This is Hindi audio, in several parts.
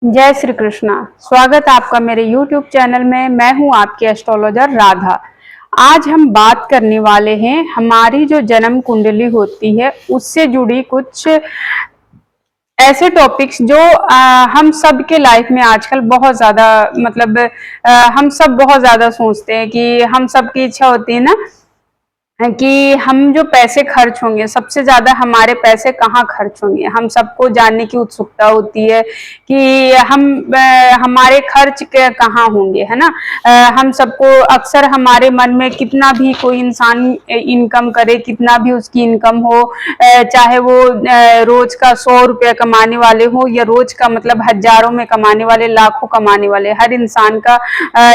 जय श्री कृष्णा। स्वागत है आपका मेरे YouTube चैनल में। मैं हूं आपकी एस्ट्रोलॉजर राधा। आज हम बात करने वाले हैं हमारी जो जन्म कुंडली होती है उससे जुड़ी कुछ ऐसे टॉपिक्स जो हम सब के लाइफ में आजकल बहुत ज्यादा हम सब बहुत ज्यादा सोचते हैं कि हम सब की इच्छा होती है ना कि हम जो पैसे खर्च होंगे, सबसे ज्यादा हमारे पैसे कहाँ खर्च होंगे। हम सबको जानने की उत्सुकता होती है कि हमारे खर्च कहाँ होंगे, है ना। हम सबको अक्सर हमारे मन में कितना भी कोई इंसान इनकम करे, कितना भी उसकी इनकम हो, चाहे वो रोज का 100 रुपया कमाने वाले हो या रोज का मतलब हजारों में कमाने वाले, लाखों कमाने वाले, हर इंसान का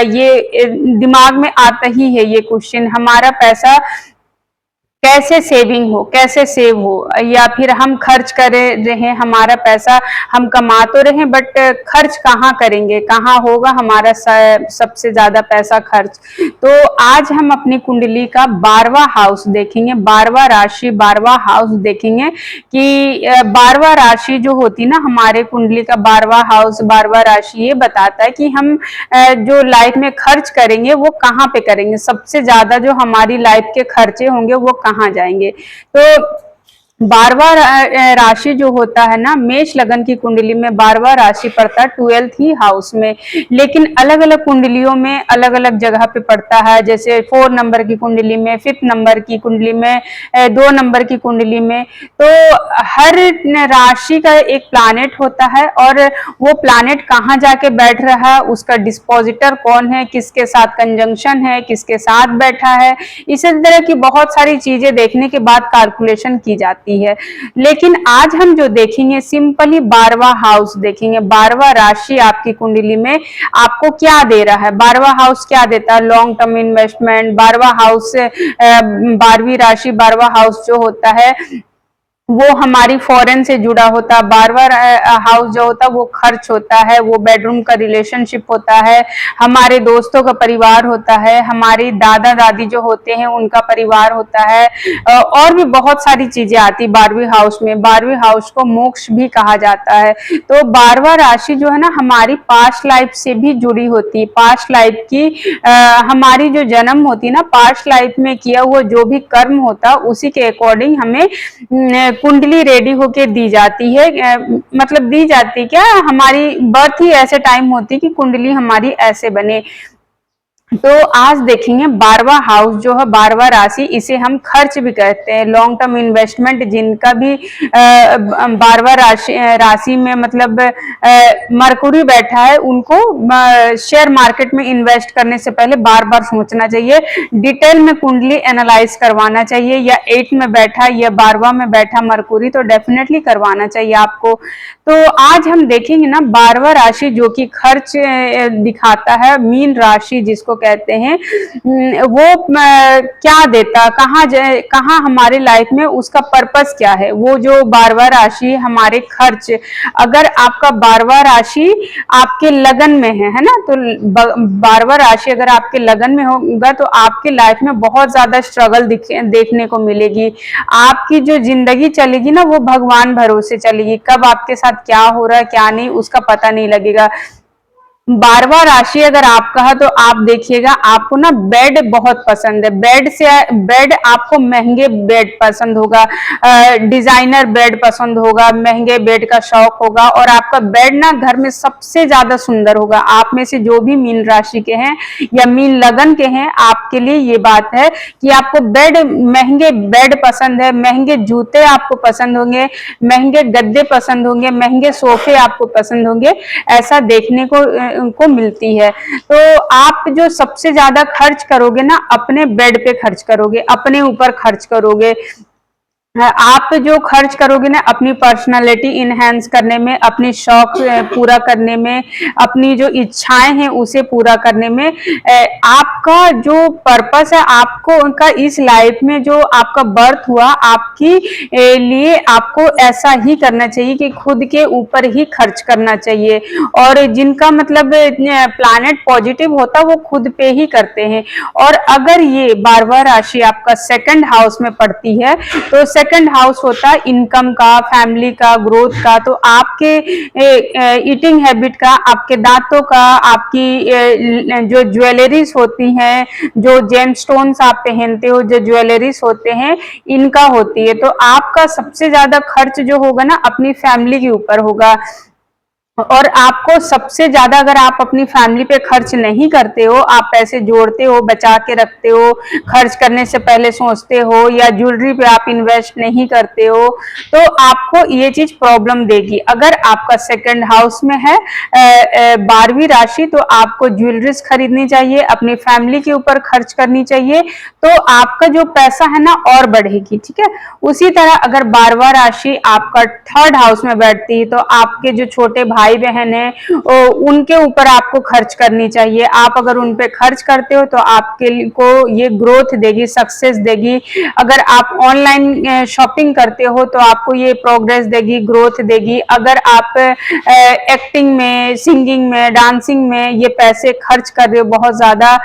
ये दिमाग में आता ही है ये क्वेश्चन, हमारा पैसा कैसे सेविंग हो, कैसे सेव हो, या फिर हम खर्च कर रहे हमारा पैसा, हम कमा तो रहे बट खर्च कहाँ करेंगे, कहाँ होगा हमारा सबसे ज्यादा पैसा खर्च। तो आज हम अपनी कुंडली का 12वां हाउस देखेंगे, 12वां राशि, 12वां हाउस देखेंगे कि 12वां राशि जो होती ना हमारे कुंडली का 12वां हाउस, 12वां राशि ये बताता है कि हम जो लाइफ में खर्च करेंगे वो कहाँ पे करेंगे, सबसे ज्यादा जो हमारी लाइफ के खर्चे होंगे वो कहाँ जाएंगे। तो 12वां राशि जो होता है ना, मेष लगन की कुंडली में 12वां राशि पड़ता है 12th ही हाउस में, लेकिन अलग अलग कुंडलियों में अलग अलग जगह पे पड़ता है। जैसे 4 नंबर की कुंडली में, 5th नंबर की कुंडली में, 2 नंबर की कुंडली में। तो हर राशि का एक प्लानेट होता है और वो प्लानेट कहाँ जाके बैठ रहा है, उसका डिस्पोजिटर कौन है, किसके साथ कंजंक्शन है, किसके साथ बैठा है, इसी तरह की बहुत सारी चीजें देखने के बाद कैलकुलेशन की जाती है। लेकिन आज हम जो देखेंगे सिंपली 12वां हाउस देखेंगे। 12वां राशि आपकी कुंडली में आपको क्या दे रहा है, 12वां हाउस क्या देता है, लॉन्ग टर्म इन्वेस्टमेंट। 12वां हाउस 12वीं राशि, 12वां हाउस जो होता है वो हमारी फॉरेन से जुड़ा होता है। 12वां हाउस जो होता है वो खर्च होता है, वो बेडरूम का रिलेशनशिप होता है, हमारे दोस्तों का परिवार होता है, हमारी दादा दादी जो होते हैं उनका परिवार होता है, और भी बहुत सारी चीजें आती 12वीं हाउस में। 12वीं हाउस को मोक्ष भी कहा जाता है। तो 12वां राशि जो है ना हमारी पास्ट लाइफ से भी जुड़ी होती है। पास्ट लाइफ की हमारी जो जन्म होती है ना, पास्ट लाइफ में किया हुआ जो भी कर्म होता उसी के अकॉर्डिंग हमें कुंडली रेडी होके दी जाती है। मतलब दी जाती क्या, हमारी बर्थ ही ऐसे टाइम होती कि कुंडली हमारी ऐसे बने। तो आज देखेंगे 12वां हाउस जो है, 12वां राशि, इसे हम खर्च भी कहते हैं, लॉन्ग टर्म इन्वेस्टमेंट। जिनका भी 12वां राशि में मतलब मरकुरी बैठा है उनको शेयर मार्केट में इन्वेस्ट करने से पहले बार बार सोचना चाहिए, डिटेल में कुंडली एनालाइज करवाना चाहिए। या 8 में बैठा या 12वां में बैठा मरकुरी तो डेफिनेटली करवाना चाहिए आपको। तो आज हम देखेंगे ना 12वां राशि जो कि खर्च दिखाता है, मीन राशि जिसको कहते हैं, वो क्या देता, कहाँ हमारे लाइफ में उसका पर्पस क्या है। वो जो 12वां राशि हमारे खर्च, अगर आपका 12वां राशि आपके लगन में है ना, तो 12वां राशि अगर आपके लगन में होगा तो आपके लाइफ में बहुत ज्यादा स्ट्रगल देखने को मिलेगी। आपकी जो जिंदगी चलेगी ना वो भगवान भरोसे चलेगी, कब आपके साथ क्या हो रहा है क्या नहीं उसका पता नहीं लगेगा। 12वां राशि अगर आपका है तो आप देखिएगा आपको ना बेड बहुत पसंद है, बेड आपको महंगे बेड पसंद होगा, डिजाइनर बेड पसंद होगा, महंगे बेड का शौक होगा, और आपका बेड ना घर में सबसे ज्यादा सुंदर होगा। आप में से जो भी मीन राशि के हैं या मीन लगन के हैं, आपके लिए ये बात है कि आपको महंगे बेड पसंद है, महंगे जूते आपको पसंद होंगे, महंगे गद्दे पसंद होंगे, महंगे सोफे आपको पसंद होंगे, ऐसा देखने को मिलती है। तो आप जो सबसे ज्यादा खर्च करोगे ना अपने बेड पे खर्च करोगे, अपने ऊपर खर्च करोगे। आप जो खर्च करोगे ना अपनी पर्सनालिटी इनहेंस करने में, अपनी शौक पूरा करने में, अपनी जो इच्छाएं हैं उसे पूरा करने में, आपका जो पर्पस है आपको उनका इस लाइफ में जो आपका बर्थ हुआ आपकी लिए आपको ऐसा ही करना चाहिए कि खुद के ऊपर ही खर्च करना चाहिए। और जिनका मतलब प्लैनेट पॉजिटिव होता वो खुद पे ही करते हैं। और अगर ये 12वां राशि आपका 2nd हाउस में पड़ती है तो सेकंड हाउस होता है इनकम का, फैमिली का, ग्रोथ का। तो आपके ईटिंग हैबिट का, आपके दांतों का, आपकी जो ज्वेलरीज होती हैं, जो जेमस्टोन्स आप पहनते हो, जो ज्वेलरीज होते हैं, इनका होती है। तो आपका सबसे ज्यादा खर्च जो होगा ना अपनी फैमिली के ऊपर होगा। और आपको सबसे ज्यादा, अगर आप अपनी फैमिली पे खर्च नहीं करते हो, आप पैसे जोड़ते हो, बचा के रखते हो, खर्च करने से पहले सोचते हो, या ज्वेलरी पे आप इन्वेस्ट नहीं करते हो, तो आपको ये चीज प्रॉब्लम देगी। अगर आपका सेकंड हाउस में है 12वीं राशि, तो आपको ज्वेलरीज खरीदनी चाहिए, अपनी फैमिली के ऊपर खर्च करनी चाहिए, तो आपका जो पैसा है ना और बढ़ेगी। ठीक है। उसी तरह अगर 12वां राशि आपका थर्ड हाउस में बैठती है, तो आपके जो छोटे भाई बहन है उनके ऊपर आपको खर्च करनी चाहिए। आप अगर उन पे खर्च करते हो तो आपके को ये ग्रोथ देगी, सक्सेस देगी। अगर आप ऑनलाइन शॉपिंग करते हो तो आपको ये प्रोग्रेस देगी, ग्रोथ देगी। अगर आप एक्टिंग में, सिंगिंग में, डांसिंग में ये पैसे खर्च कर रहे हो बहुत ज्यादा,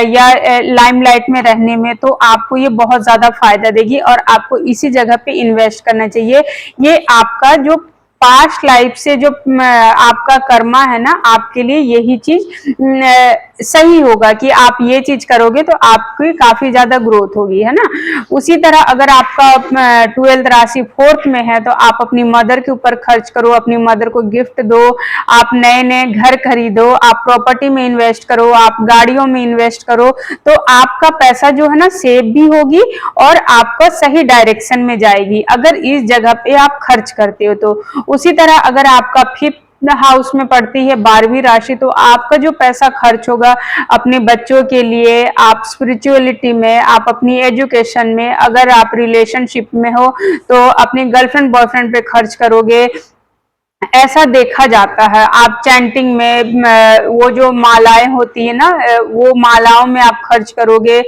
या लाइमलाइट में रहने में, तो आपको ये बहुत ज्यादा फायदा देगी और आपको इसी जगह पे इन्वेस्ट करना चाहिए। ये आपका जो पास्ट लाइफ से जो आपका कर्मा है ना, आपके लिए यही चीज सही होगा कि आप ये चीज करोगे तो आपकी काफी ज्यादा ग्रोथ होगी, है ना। उसी तरह अगर आपका 12th राशि 4th में है, तो आप अपनी मदर के ऊपर खर्च करो, अपनी मदर को गिफ्ट दो, आप नए नए घर खरीदो, आप प्रॉपर्टी में इन्वेस्ट करो, आप गाड़ियों में इन्वेस्ट करो, तो आपका पैसा जो है ना सेव भी होगी और आपका सही डायरेक्शन में जाएगी, अगर इस जगह पे आप खर्च करते हो तो। उसी तरह अगर आपका 5th हाउस में पड़ती है 12वीं राशि, तो आपका जो पैसा खर्च होगा अपने बच्चों के लिए, आप स्पिरिचुअलिटी में, आप अपनी एजुकेशन में, अगर आप रिलेशनशिप में हो तो अपने गर्लफ्रेंड बॉयफ्रेंड पे खर्च करोगे, ऐसा देखा जाता है। आप चैंटिंग में, वो जो मालाएं होती है ना, वो मालाओं में आप खर्च करोगे।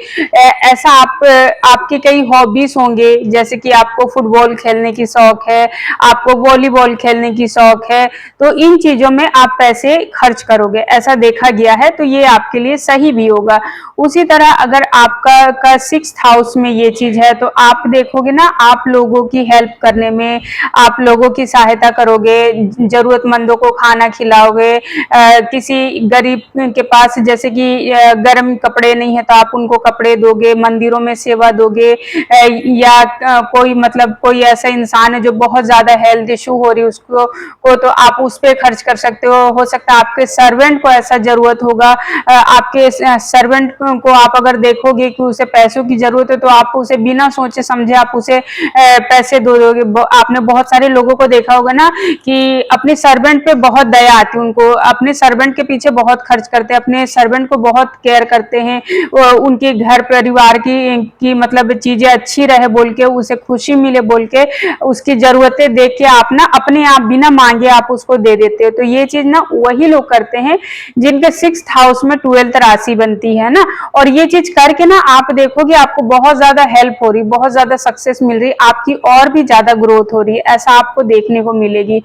ऐसा आपके कई हॉबीज होंगे, जैसे कि आपको फुटबॉल खेलने की शौक है, आपको वॉलीबॉल खेलने की शौक है, तो इन चीजों में आप पैसे खर्च करोगे, ऐसा देखा गया है। तो ये आपके लिए सही भी होगा। उसी तरह अगर आपका 6th हाउस में ये चीज है, तो आप देखोगे ना, आप लोगों की हेल्प करने में, आप लोगों की सहायता करोगे, जरूरतमंदों को खाना खिलाओगे, किसी गरीब के पास जैसे कि गर्म कपड़े नहीं है तो आप उनको कपड़े दोगे, मंदिरों में सेवा दोगे, या कोई मतलब कोई ऐसा इंसान है जो बहुत ज्यादा हेल्थ इशू हो रही है उसको तो आप उस पर खर्च कर सकते हो सकता है आपके सर्वेंट को ऐसा जरूरत होगा, आपके सर्वेंट को आप अगर देखोगे कि उसे पैसों की जरूरत है, तो आप उसे बिना सोचे समझे आप उसे पैसे दे दोगे। आपने बहुत सारे लोगों को देखा होगा ना कि अपने सर्वेंट पे बहुत दया आती है, उनको अपने सर्वेंट के पीछे बहुत खर्च करते हैं, अपने सर्वेंट को बहुत केयर करते हैं, उनके घर परिवार की मतलब चीजें अच्छी रहे बोल के, उसे खुशी मिले बोल के, उसकी जरूरतें देख के आप ना अपने आप बिना मांगे आप उसको दे देते हो। तो ये चीज ना वही लोग करते हैं जिनके 6th हाउस में 12th राशि बनती है ना, और ये चीज करके ना आप देखोगे आपको बहुत ज्यादा हेल्प हो रही, बहुत ज्यादा सक्सेस मिल रही, आपकी और भी ज्यादा ग्रोथ हो रही है, ऐसा आपको देखने को मिलेगी।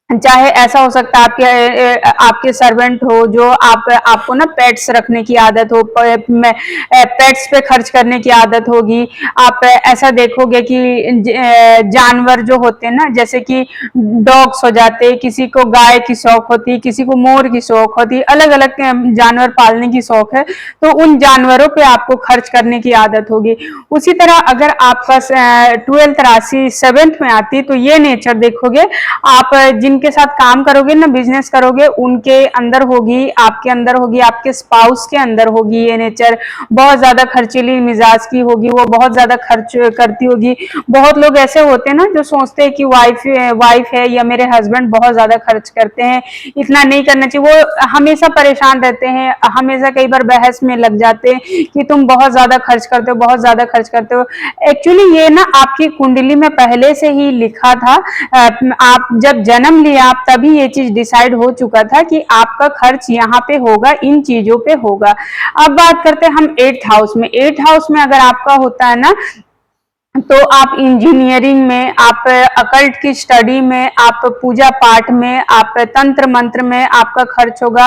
चाहे ऐसा हो सकता है आपके सर्वेंट हो जो आपको ना पेट्स रखने की आदत हो, पेट्स पे खर्च करने की आदत होगी। आप ऐसा देखोगे कि जानवर जो होते हैं ना, जैसे कि डॉग्स हो जाते हैं, किसी को गाय की शौक होती है, किसी को मोर की शौक होती है, अलग अलग जानवर पालने की शौक है, तो उन जानवरों पे आपको खर्च करने की आदत होगी। उसी तरह अगर आपका 12th राशि 7th में आती है, तो ये नेचर देखोगे आप जिनके साथ काम करोगे ना, बिजनेस करोगे, उनके अंदर होगी, आपके अंदर होगी, आपके स्पाउस के अंदर होगी ये नेचर। बहुत ज्यादा खर्चीली मिजाज की होगी, वो बहुत ज्यादा खर्च करती होगी। बहुत लोग ऐसे होते हैं ना जो सोचते हैं कि वाइफ है या मेरे हस्बैंड बहुत ज्यादा खर्च करते हैं, इतना नहीं करना चाहिए। वो हमेशा परेशान रहते हैं, हमेशा कई बार बहस में लग जाते हैं कि तुम बहुत ज्यादा खर्च करते हो, बहुत ज्यादा खर्च करते हो। एक्चुअली ये ना आपकी कुंडली में पहले से ही लिखा था, आप जब जन्म लिया आप तभी ये चीज डिसाइड हो चुका था कि आपका खर्च यहाँ पे होगा, इन चीजों पे होगा। अब बात करते हैं हम 8th हाउस में। 8th हाउस में अगर आपका होता है ना तो आप इंजीनियरिंग में, आप अकल्ट की स्टडी में, आप पूजा पाठ में, आप तंत्र मंत्र में आपका खर्च होगा।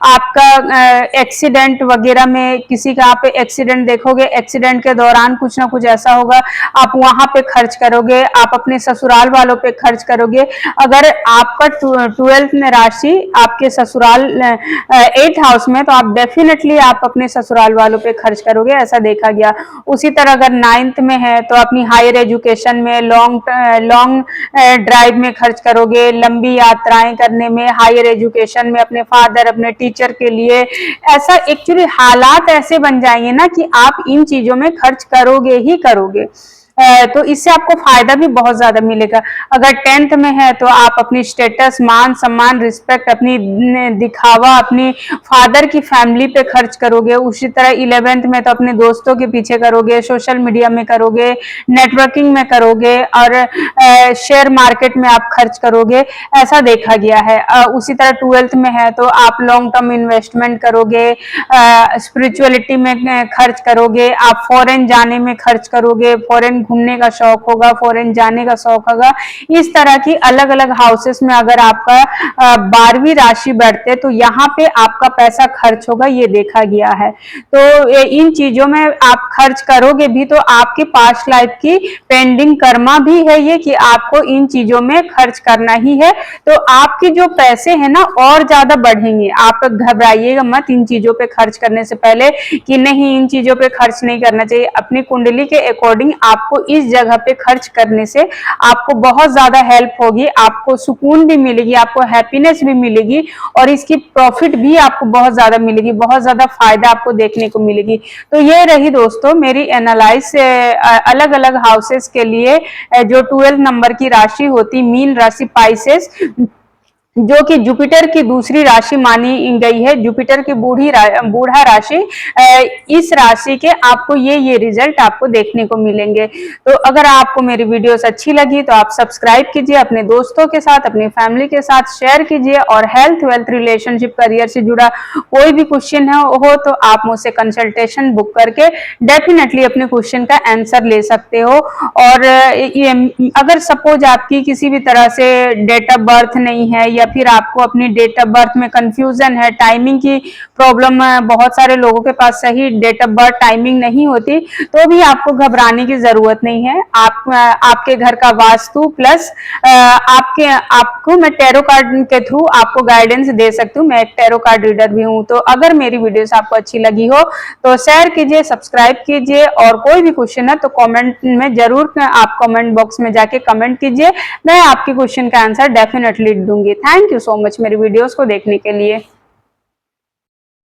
आपका एक्सीडेंट वगैरह में, किसी का आप एक्सीडेंट देखोगे, एक्सीडेंट के दौरान कुछ ना कुछ ऐसा होगा, आप वहां पे खर्च करोगे। आप अपने ससुराल वालों पे खर्च करोगे। अगर आपका 12th में राशि आपके ससुराल 8th हाउस में, तो आप डेफिनेटली आप अपने ससुराल वालों पे खर्च करोगे, ऐसा देखा गया। उसी तरह अगर 9th में है तो अपनी हायर एजुकेशन में, लॉन्ग ड्राइव में खर्च करोगे, लंबी यात्राएं करने में, हायर एजुकेशन में, अपने फादर, अपने टीचर के लिए। ऐसा एक्चुअली हालात ऐसे बन जाएंगे ना कि आप इन चीजों में खर्च करोगे ही करोगे। तो इससे आपको फायदा भी बहुत ज्यादा मिलेगा। अगर 10th में है तो आप अपनी स्टेटस, मान सम्मान, रिस्पेक्ट, अपनी दिखावा अपनी फादर की फैमिली पे खर्च करोगे। उसी तरह 11th में तो अपने दोस्तों के पीछे करोगे, सोशल मीडिया में करोगे, नेटवर्किंग में करोगे, और शेयर मार्केट में आप खर्च करोगे, ऐसा देखा गया है। उसी तरह 12th में है तो आप लॉन्ग टर्म इन्वेस्टमेंट करोगे, स्पिरिचुअलिटी में खर्च करोगे, आप फॉरेन जाने में खर्च करोगे, फॉरेन घूमने का शौक होगा, फॉरेन जाने का शौक होगा। इस तरह की अलग अलग हाउसेस में अगर आपका 12वीं राशि बैठते तो यहाँ पे आपका पैसा खर्च होगा, ये देखा गया है। तो इन चीजों में आप खर्च करोगे भी, तो आपके पास्ट लाइफ की पेंडिंग कर्मा भी है ये कि आपको इन चीजों में खर्च करना ही है। तो आपके जो पैसे हैं ना और ज्यादा बढ़ेंगे। आप घबराइएगा मत इन चीजों पे खर्च करने से पहले कि नहीं इन चीजों पे खर्च नहीं करना चाहिए। अपनी कुंडली के अकॉर्डिंग आपको इस जगह पे खर्च करने से आपको बहुत ज्यादा हेल्प होगी, आपको सुकून भी मिलेगी, आपको हैप्पीनेस भी मिलेगी, और इसकी प्रॉफिट भी आपको बहुत ज्यादा मिलेगी, बहुत ज्यादा फायदा आपको देखने को मिलेगी। तो ये रही दोस्तों मेरी एनालाइज अलग अलग हाउसेस के लिए। जो 12 नंबर की राशि होती, मीन राशि, पाइसेस, जो कि जुपिटर की दूसरी राशि मानी गई है, जुपिटर की बूढ़ा राशि, इस राशि के आपको ये रिजल्ट आपको देखने को मिलेंगे। तो अगर आपको मेरी वीडियोस अच्छी लगी तो आप सब्सक्राइब कीजिए, अपने दोस्तों के साथ, अपनी फैमिली के साथ शेयर कीजिए, और हेल्थ, वेल्थ, रिलेशनशिप, करियर से जुड़ा कोई भी क्वेश्चन हो तो आप मुझसे कंसल्टेशन बुक करके डेफिनेटली अपने क्वेश्चन का आंसर ले सकते हो। और अगर सपोज आपकी किसी भी तरह से डेट ऑफ बर्थ नहीं है, या फिर आपको अपनी डेट ऑफ बर्थ में कंफ्यूजन है, टाइमिंग की प्रॉब्लम है, बहुत सारे लोगों के पास सही डेट ऑफ बर्थ टाइमिंग नहीं होती, तो भी आपको घबराने की जरूरत नहीं है। आपके घर का वास्तु प्लस आपको मैं टैरो कार्ड के थ्रू आपको गाइडेंस दे सकती हूँ। मैं एक टैरो कार्ड रीडर भी हूँ। तो अगर मेरी वीडियोस आपको अच्छी लगी हो तो शेयर कीजिए, सब्सक्राइब कीजिए, और कोई भी क्वेश्चन है तो कमेंट में जरूर आप कमेंट बॉक्स में जाके कमेंट कीजिए, मैं आपके क्वेश्चन का आंसर डेफिनेटली दूंगी। थैंक यू सो मच मेरी वीडियोस को देखने के लिए।